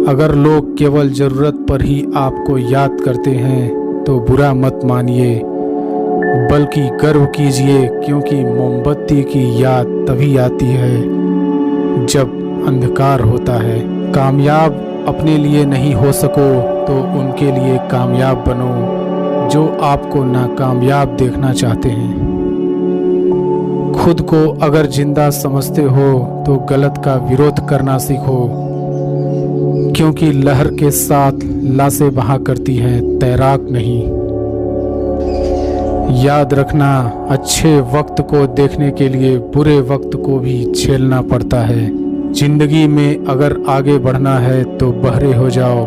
अगर लोग केवल ज़रूरत पर ही आपको याद करते हैं तो बुरा मत मानिए, बल्कि गर्व कीजिए, क्योंकि मोमबत्ती की याद तभी आती है जब अंधकार होता है। कामयाब अपने लिए नहीं हो सको तो उनके लिए कामयाब बनो जो आपको नाकामयाब देखना चाहते हैं। खुद को अगर जिंदा समझते हो तो गलत का विरोध करना सीखो, क्योंकि लहर के साथ लाशें बहा करती हैं, तैराक नहीं। याद रखना, अच्छे वक्त को देखने के लिए बुरे वक्त को भी झेलना पड़ता है। जिंदगी में अगर आगे बढ़ना है तो बहरे हो जाओ,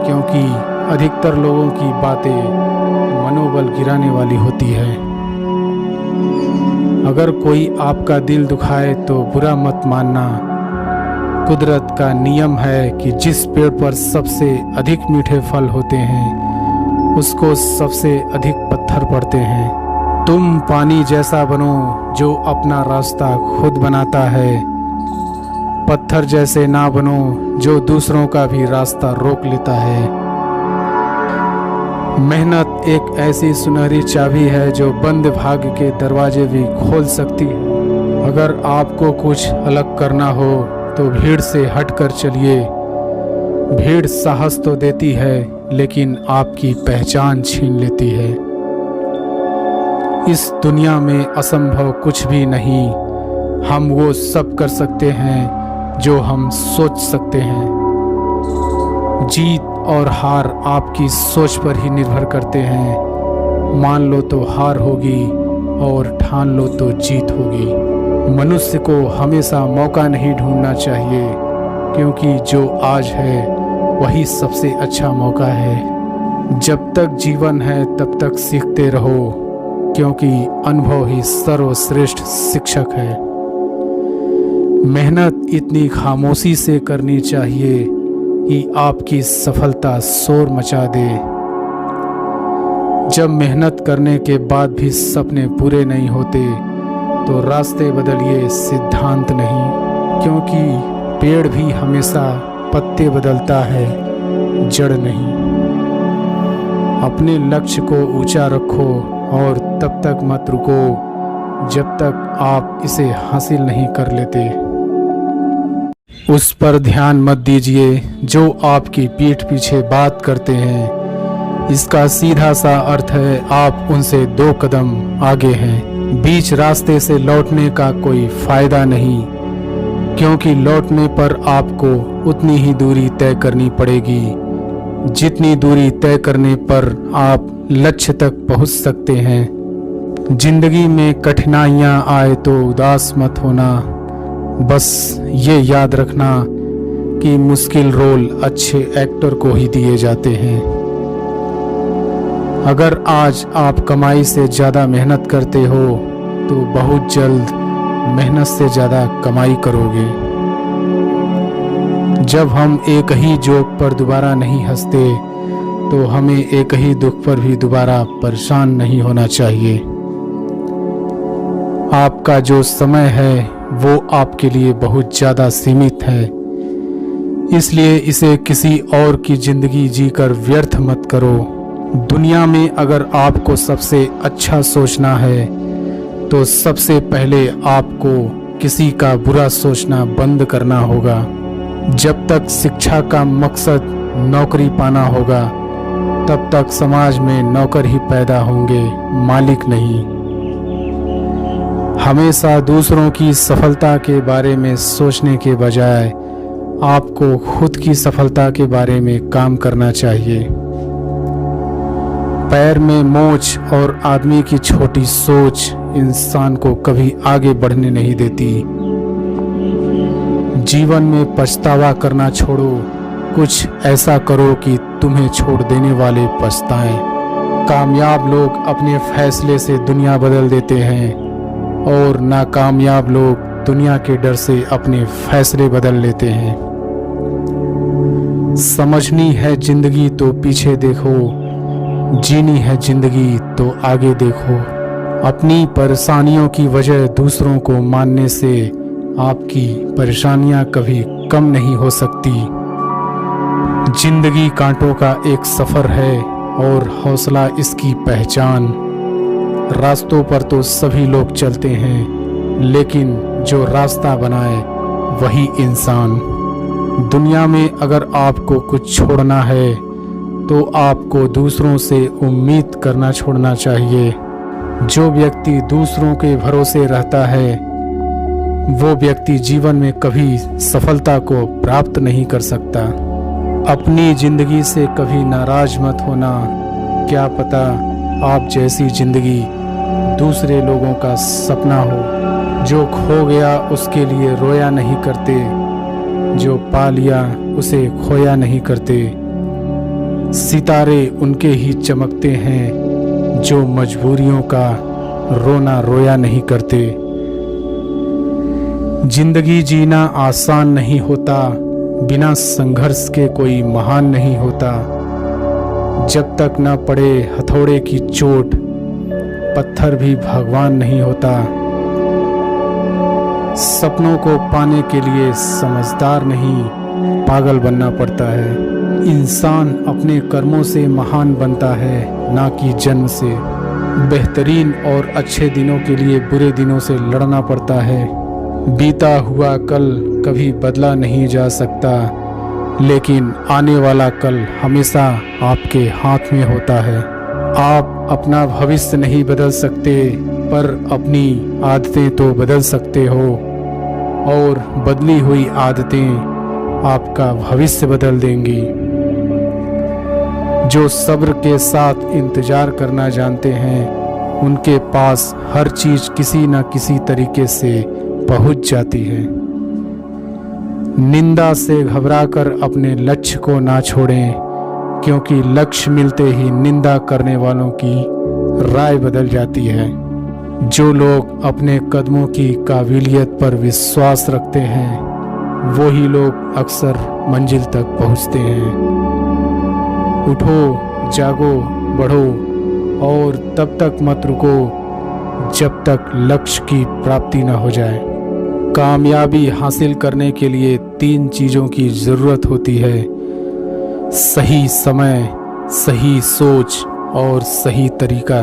क्योंकि अधिकतर लोगों की बातें मनोबल गिराने वाली होती है। अगर कोई आपका दिल दुखाए तो बुरा मत मानना। कुदरत का नियम है कि जिस पेड़ पर सबसे अधिक मीठे फल होते हैं उसको सबसे अधिक पत्थर पड़ते हैं। तुम पानी जैसा बनो जो अपना रास्ता खुद बनाता है, पत्थर जैसे ना बनो जो दूसरों का भी रास्ता रोक लेता है। मेहनत एक ऐसी सुनहरी चाबी है जो बंद भाग्य के दरवाजे भी खोल सकती है। अगर आपको कुछ अलग करना हो तो भीड़ से हटकर चलिए। भीड़ साहस तो देती है लेकिन आपकी पहचान छीन लेती है। इस दुनिया में असंभव कुछ भी नहीं। हम वो सब कर सकते हैं जो हम सोच सकते हैं। जीत और हार आपकी सोच पर ही निर्भर करते हैं। मान लो तो हार होगी और ठान लो तो जीत होगी। मनुष्य को हमेशा मौका नहीं ढूंढना चाहिए, क्योंकि जो आज है वही सबसे अच्छा मौका है। जब तक जीवन है तब तक सीखते रहो, क्योंकि अनुभव ही सर्वश्रेष्ठ शिक्षक है। मेहनत इतनी खामोशी से करनी चाहिए कि आपकी सफलता शोर मचा दे। जब मेहनत करने के बाद भी सपने पूरे नहीं होते तो रास्ते बदलिए, सिद्धांत नहीं, क्योंकि पेड़ भी हमेशा पत्ते बदलता है, जड़ नहीं। अपने लक्ष्य को ऊंचा रखो और तब तक मत रुको जब तक आप इसे हासिल नहीं कर लेते। उस पर ध्यान मत दीजिए जो आपकी पीठ पीछे बात करते हैं। इसका सीधा सा अर्थ है आप उनसे 2 कदम आगे हैं। बीच रास्ते से लौटने का कोई फायदा नहीं, क्योंकि लौटने पर आपको उतनी ही दूरी तय करनी पड़ेगी जितनी दूरी तय करने पर आप लक्ष्य तक पहुंच सकते हैं। जिंदगी में कठिनाइयां आए तो उदास मत होना। बस ये याद रखना कि मुश्किल रोल अच्छे एक्टर को ही दिए जाते हैं। अगर आज आप कमाई से ज़्यादा मेहनत करते हो तो बहुत जल्द मेहनत से ज़्यादा कमाई करोगे। जब हम एक ही जोक पर दोबारा नहीं हंसते तो हमें एक ही दुख पर भी दोबारा परेशान नहीं होना चाहिए। आपका जो समय है वो आपके लिए बहुत ज़्यादा सीमित है, इसलिए इसे किसी और की ज़िंदगी जीकर व्यर्थ मत करो। दुनिया में अगर आपको सबसे अच्छा सोचना है तो सबसे पहले आपको किसी का बुरा सोचना बंद करना होगा। जब तक शिक्षा का मकसद नौकरी पाना होगा तब तक समाज में नौकर ही पैदा होंगे, मालिक नहीं। हमेशा दूसरों की सफलता के बारे में सोचने के बजाय आपको खुद की सफलता के बारे में काम करना चाहिए। पैर में मोच और आदमी की छोटी सोच इंसान को कभी आगे बढ़ने नहीं देती। जीवन में पछतावा करना छोड़ो, कुछ ऐसा करो कि तुम्हें छोड़ देने वाले पछताएं। कामयाब लोग अपने फैसले से दुनिया बदल देते हैं और नाकामयाब लोग दुनिया के डर से अपने फैसले बदल लेते हैं। समझनी है जिंदगी तो पीछे देखो, जीनी है जिंदगी तो आगे देखो। अपनी परेशानियों की वजह दूसरों को मानने से आपकी परेशानियां कभी कम नहीं हो सकती। जिंदगी कांटों का एक सफ़र है और हौसला इसकी पहचान। रास्तों पर तो सभी लोग चलते हैं, लेकिन जो रास्ता बनाए वही इंसान। दुनिया में अगर आपको कुछ छोड़ना है तो आपको दूसरों से उम्मीद करना छोड़ना चाहिए। जो व्यक्ति दूसरों के भरोसे रहता है वो व्यक्ति जीवन में कभी सफलता को प्राप्त नहीं कर सकता। अपनी ज़िंदगी से कभी नाराज मत होना, क्या पता आप जैसी ज़िंदगी दूसरे लोगों का सपना हो। जो खो गया उसके लिए रोया नहीं करते, जो पा लिया उसे खोया नहीं करते। सितारे उनके ही चमकते हैं जो मजबूरियों का रोना रोया नहीं करते। जिंदगी जीना आसान नहीं होता, बिना संघर्ष के कोई महान नहीं होता। जब तक न पड़े हथौड़े की चोट, पत्थर भी भगवान नहीं होता। सपनों को पाने के लिए समझदार नहीं, पागल बनना पड़ता है। इंसान अपने कर्मों से महान बनता है, ना कि जन्म से। बेहतरीन और अच्छे दिनों के लिए बुरे दिनों से लड़ना पड़ता है। बीता हुआ कल कभी बदला नहीं जा सकता, लेकिन आने वाला कल हमेशा आपके हाथ में होता है। आप अपना भविष्य नहीं बदल सकते, पर अपनी आदतें तो बदल सकते हो, और बदली हुई आदतें आपका भविष्य बदल देंगी। जो सब्र के साथ इंतजार करना जानते हैं, उनके पास हर चीज किसी न किसी तरीके से पहुंच जाती है। निंदा से घबराकर अपने लक्ष्य को ना छोड़ें, क्योंकि लक्ष्य मिलते ही निंदा करने वालों की राय बदल जाती है। जो लोग अपने कदमों की काबिलियत पर विश्वास रखते हैं, वही लोग अक्सर मंजिल तक पहुंचते हैं। उठो, जागो, बढ़ो, और तब तक मत रुको जब तक लक्ष्य की प्राप्ति न हो जाए। कामयाबी हासिल करने के लिए 3 चीज़ों की ज़रूरत होती है: सही समय, सही सोच और सही तरीका।